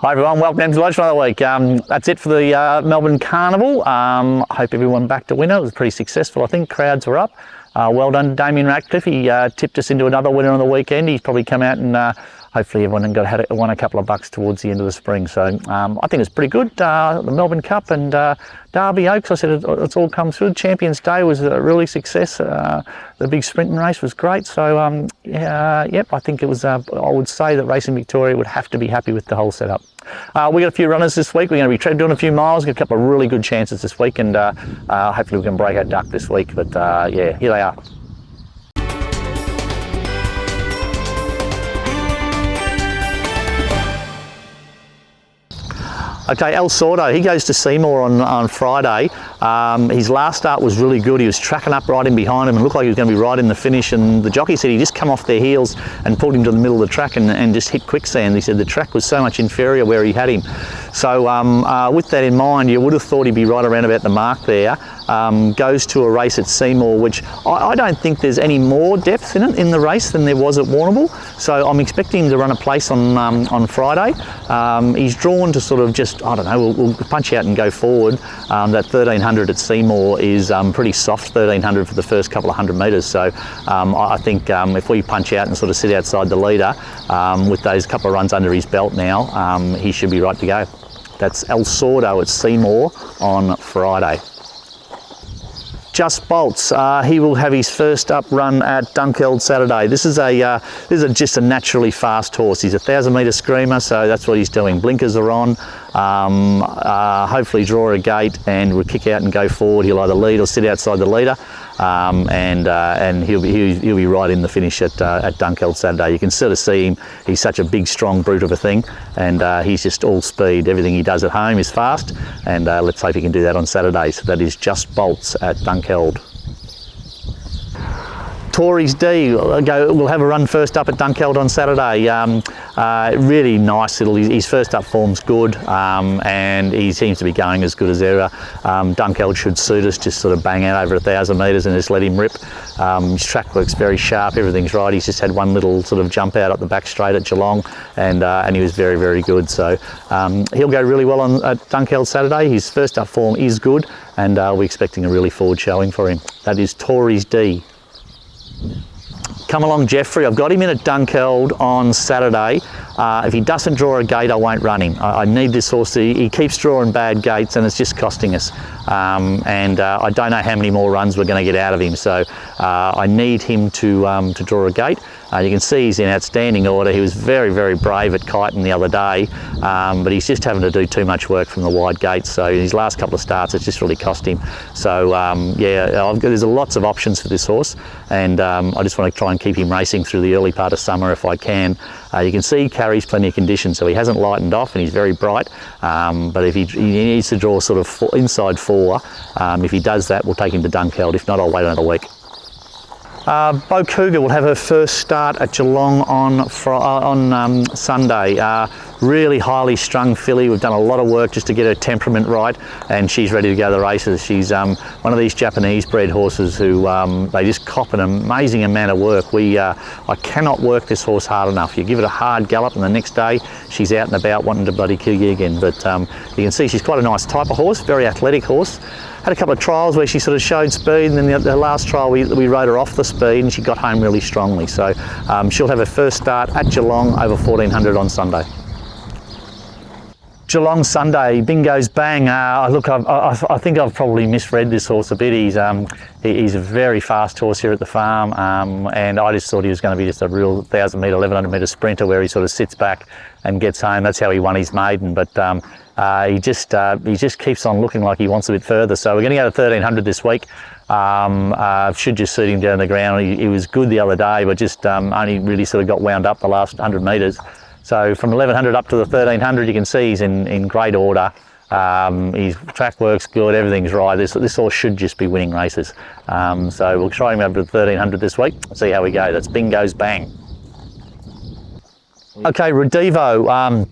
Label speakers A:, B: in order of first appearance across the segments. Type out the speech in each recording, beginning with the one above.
A: Hi everyone, welcome to Lodge for another week. That's it for the Melbourne Carnival. I hope everyone backed a winner. It was pretty successful. I think crowds were up. Well done, Damien Ratcliffe. He tipped us into another winner on the weekend. He's probably come out and hopefully everyone won a couple of bucks towards the end of the spring. So I think it's pretty good. The Melbourne Cup and Derby Oaks, I said it's all come through. Champions Day was a really success. The big sprinting race was great. So yep, I think it was, I would say that Racing Victoria would have to be happy with the whole setup. We got a few runners this week. We're going to be doing a few miles, get a couple of really good chances this week, and hopefully we can break our duck this week. But yeah, here they are. Okay, El Sordo, he goes to Seymour on Friday. His last start was really good. He was tracking up right in behind him and looked like he was going to be right in the finish, and the jockey said he just come off their heels and pulled him to the middle of the track and just hit quicksand. He said the track was so much inferior where he had him. So with that in mind, you would have thought he'd be right around about the mark there. Goes to a race at Seymour, which I don't think there's any more depth in it in the race than there was at Warrnambool. So I'm expecting him to run a place on Friday. He's drawn to sort of just, I don't know, we'll punch out and go forward. That 1300 at Seymour is pretty soft 1300 for the first couple of 100 metres. So I think if we punch out and sort of sit outside the leader with those couple of runs under his belt now, he should be right to go. That's El Sordo at Seymour on Friday. Just Bolts, he will have his first up run at Dunkeld Saturday. This is just a naturally fast horse. He's a 1,000-metre screamer, so that's what he's doing. Blinkers are on. Hopefully draw a gate and we'll kick out and go forward. He'll either lead or sit outside the leader, and he'll be right in the finish at Dunkeld Saturday. You can sort of see him. He's such a big, strong brute of a thing, and he's just all speed. Everything he does at home is fast, and let's hope he can do that on Saturday. So that is Just Bolts at Dunkeld. Tories D will have a run first up at Dunkeld on Saturday. Really nice little, his first up form's good, and he seems to be going as good as ever. Dunkeld should suit us, just sort of bang out over 1,000 metres and just let him rip. His track work's very sharp, everything's right. He's just had one little sort of jump out up the back straight at Geelong, and he was very, very good. So he'll go really well at Dunkeld Saturday. His first up form is good, and we're expecting a really forward showing for him. That is Tories D. Come Along Jeffrey, I've got him in at Dunkeld on Saturday. If he doesn't draw a gate, I won't run him. I need this horse. He keeps drawing bad gates and it's just costing us. I don't know how many more runs we're going to get out of him, so I need him to draw a gate. You can see he's in outstanding order. He was very, very brave at Kyneton the other day, but he's just having to do too much work from the wide gates. So in his last couple of starts, it's just really cost him. So yeah, there's lots of options for this horse, and I just want to try and keep him racing through the early part of summer if I can. You can see he carries plenty of condition, so he hasn't lightened off and he's very bright. But if he needs to draw sort of inside 4, if he does that, we'll take him to Dunkeld. If not, I'll wait another week. Bo Cougar will have her first start at Geelong on Sunday. Really highly strung filly. We've done a lot of work just to get her temperament right, and she's ready to go to the races. She's one of these Japanese bred horses who they just cop an amazing amount of work. I cannot work this horse hard enough. You give it a hard gallop and the next day she's out and about wanting to bloody kill you again. But you can see she's quite a nice type of horse, very athletic horse. Had a couple of trials where she sort of showed speed, and then the last trial we rode her off the speed and she got home really strongly. So she'll have her first start at Geelong over 1,400 on Sunday. Geelong Sunday, Bingo's Bang. Look, I think I've probably misread this horse a bit. He's a very fast horse here at the farm, and I just thought he was going to be just a real 1,000-metre, 1,100-metre sprinter where he sort of sits back and gets home. That's how he won his maiden, but he just keeps on looking like he wants a bit further. So we're going to go to 1,300 this week. Should just suit him down the ground. He was good the other day, but just only really sort of got wound up the last 100 metres. So from 1,100 up to the 1,300, you can see he's in great order. His track work's good, everything's right. This horse should just be winning races. So we'll try him over to 1,300 this week, see how we go. That's Bingo's Bang. Okay, Redivo.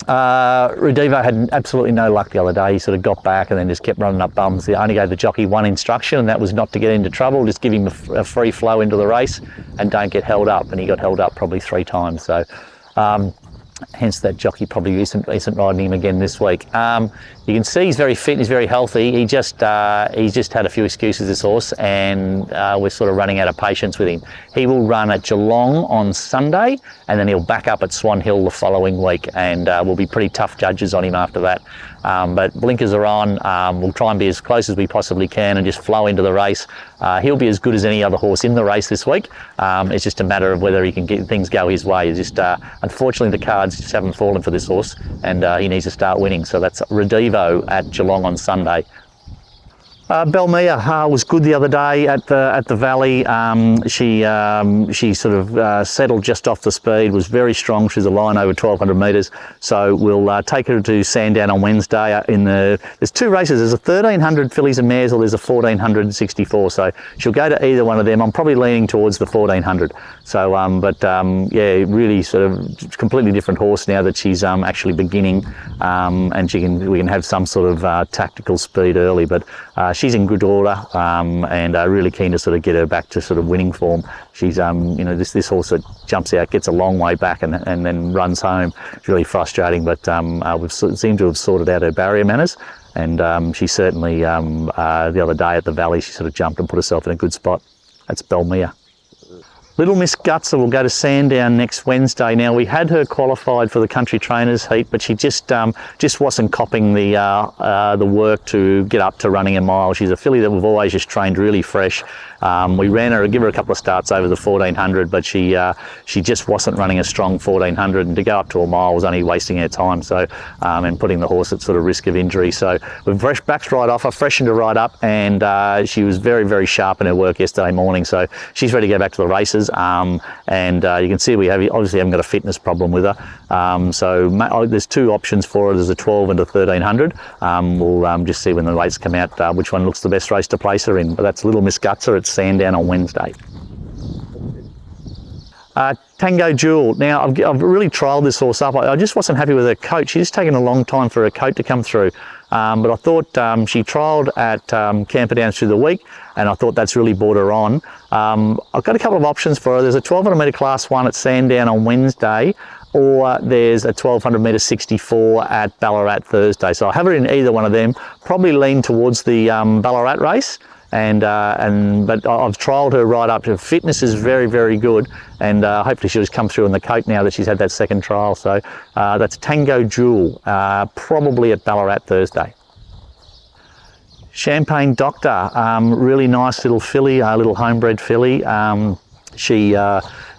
A: Redivo had absolutely no luck the other day. He sort of got back and then just kept running up bums. He only gave the jockey one instruction, and that was not to get into trouble, just give him a free flow into the race and don't get held up. And he got held up probably 3 times. So hence that jockey probably isn't riding him again this week. You can see he's very fit and he's very healthy. He's just had a few excuses, this horse, and we're sort of running out of patience with him. He will run at Geelong on Sunday, and then he'll back up at Swan Hill the following week, and we'll be pretty tough judges on him after that. But blinkers are on. We'll try and be as close as we possibly can and just flow into the race. He'll be as good as any other horse in the race this week. It's just a matter of whether he can get things go his way. It's just unfortunately the cards just haven't fallen for this horse, and he needs to start winning. So that's Redivo at Geelong on Sunday. Belmia was good the other day at the Valley. She sort of settled just off the speed, was very strong. She's a line over 1,200 metres. So we'll take her to Sandown on Wednesday. There's two races. There's a 1,300 fillies and mares, or there's a 1,464. So she'll go to either one of them. I'm probably leaning towards the 1,400. So, yeah, really sort of completely different horse now that she's actually beginning, and we can have some sort of tactical speed early. But she's in good order, and really keen to sort of get her back to sort of winning form. She's, this horse that jumps out, gets a long way back, and then runs home. It's really frustrating, but we've seemed to have sorted out her barrier manners. And she certainly, the other day at the Valley, she sort of jumped and put herself in a good spot. That's Belmia. Little Miss Gutser will go to Sandown next Wednesday. Now, we had her qualified for the country trainers heat, but she just wasn't copping the work to get up to running a mile. She's a filly that we've always just trained really fresh. We give her a couple of starts over the 1,400, but she just wasn't running a strong 1,400, and to go up to a mile was only wasting her time. So, and putting the horse at sort of risk of injury. So we've backed right off her, freshened her right up, and she was very, very sharp in her work yesterday morning. So she's ready to go back to the races. And you can see we obviously haven't got a fitness problem with her. So there's two options for her. There's a 12 and a 1,300. We'll just see when the weights come out which one looks the best race to place her in. But that's Little Miss Gutser at Sandown on Wednesday. Tango Jewel. Now, I've really trialled this horse up. I just wasn't happy with her coat. She's taken a long time for her coat to come through. But I thought she trialled at Camperdown through the week, and I thought that's really brought her on. I've got a couple of options for her. There's a 1,200 metre Class 1 at Sandown on Wednesday, or there's a 1,200 metre 64 at Ballarat Thursday. So I'll have her in either one of them. Probably lean towards the Ballarat race. But I've trialled her right up. Her fitness is very, very good, and hopefully she'll just come through in the coat now that she's had that second trial. So that's Tango Jewel, probably at Ballarat Thursday. Champagne Doctor, really nice little filly, little homebred filly. She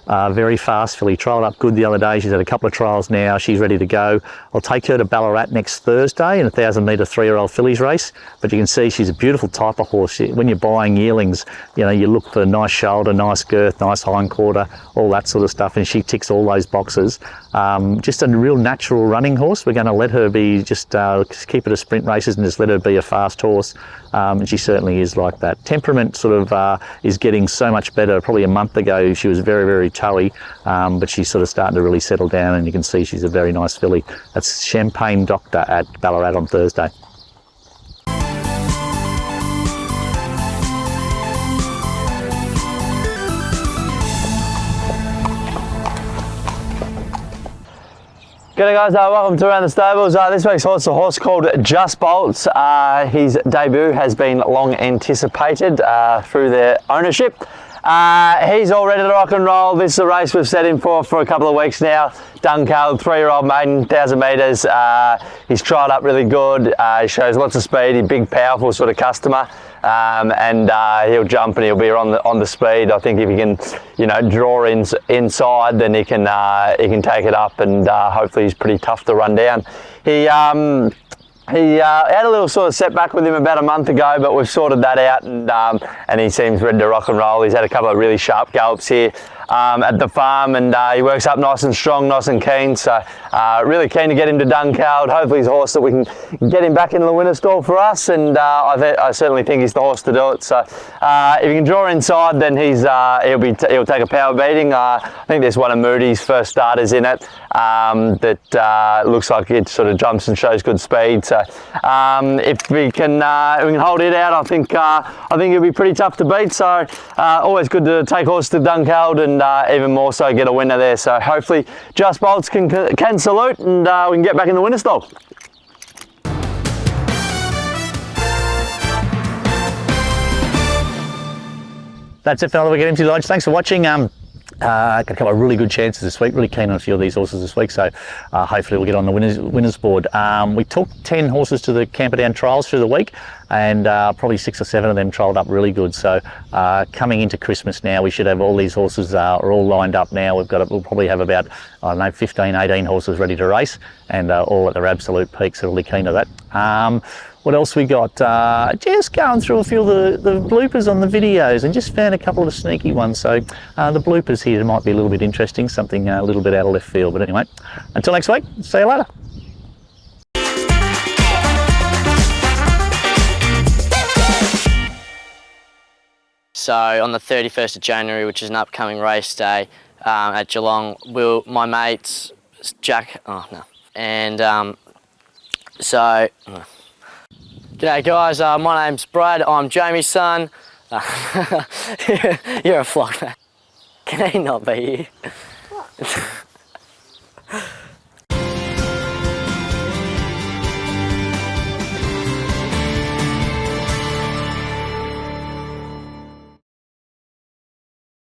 A: very fast filly, trialled up good the other day. She's had a couple of trials now. She's ready to go. I'll take her to Ballarat next Thursday in a 1,000 metre 3-year-old fillies race. But you can see she's a beautiful type of horse. When you're buying yearlings, you look for nice shoulder, nice girth, nice hindquarter, all that sort of stuff, and she ticks all those boxes. Just a real natural running horse. We're going to let her be just keep her to sprint races and just let her be a fast horse. And she certainly is like that. Temperament sort of is getting so much better. Probably a month ago she was very, very toey, but she's sort of starting to really settle down, and you can see she's a very nice filly. That's Champagne Doctor at Ballarat on Thursday.
B: G'day guys, welcome to Around the Stables. This week's horse is a horse called Just Bolts. His debut has been long anticipated through their ownership. He's all ready to rock and roll. This is a race we've set him for a couple of weeks now. Dunkeld, 3-year-old maiden, 1,000 metres. He's tried up really good. He shows lots of speed. He's a big, powerful sort of customer. And he'll jump and he'll be on the speed. I think if he can, draw inside, then he can take it up, and hopefully he's pretty tough to run down. He had a little sort of setback with him about a month ago, but we've sorted that out, and he seems ready to rock and roll. He's had a couple of really sharp gallops here at the farm, and he works up nice and strong, nice and keen. So really keen to get him to Dunkeld. Hopefully he's a horse that we can get him back into the winner stall for us, and I certainly think he's the horse to do it. So if he can draw inside, then he'll take a power beating. I think there's one of Moody's first starters in it that looks like it sort of jumps and shows good speed. So if we can hold it out, I think it'll be pretty tough to beat. So always good to take horse to Dunkeld, and and even more so get a winner there. So hopefully Just Bolts can salute, and we can get back in the winner stock.
A: That's it for another week at Empty Lodge. Thanks for watching. Got a couple of really good chances this week. Really keen on a few of these horses this week, so hopefully we'll get on the winners board. We took 10 horses to the Camperdown trials through the week, and probably 6 or 7 of them trialled up really good. So coming into Christmas now, we should have all these horses are all lined up now. We'll probably have about, I don't know, 15, 18 horses ready to race, and all at their absolute peak, so really keen to that. What else we got? Just going through a few of the bloopers on the videos, and just found a couple of the sneaky ones. So the bloopers here might be a little bit interesting, something a little bit out of left field. But anyway, until next week, see you later.
C: So on the 31st of January, which is an upcoming race day at Geelong, my mates, Jack, and g'day guys, my name's Brad, I'm Jamie's son. You're a flock, man. Can he not be here?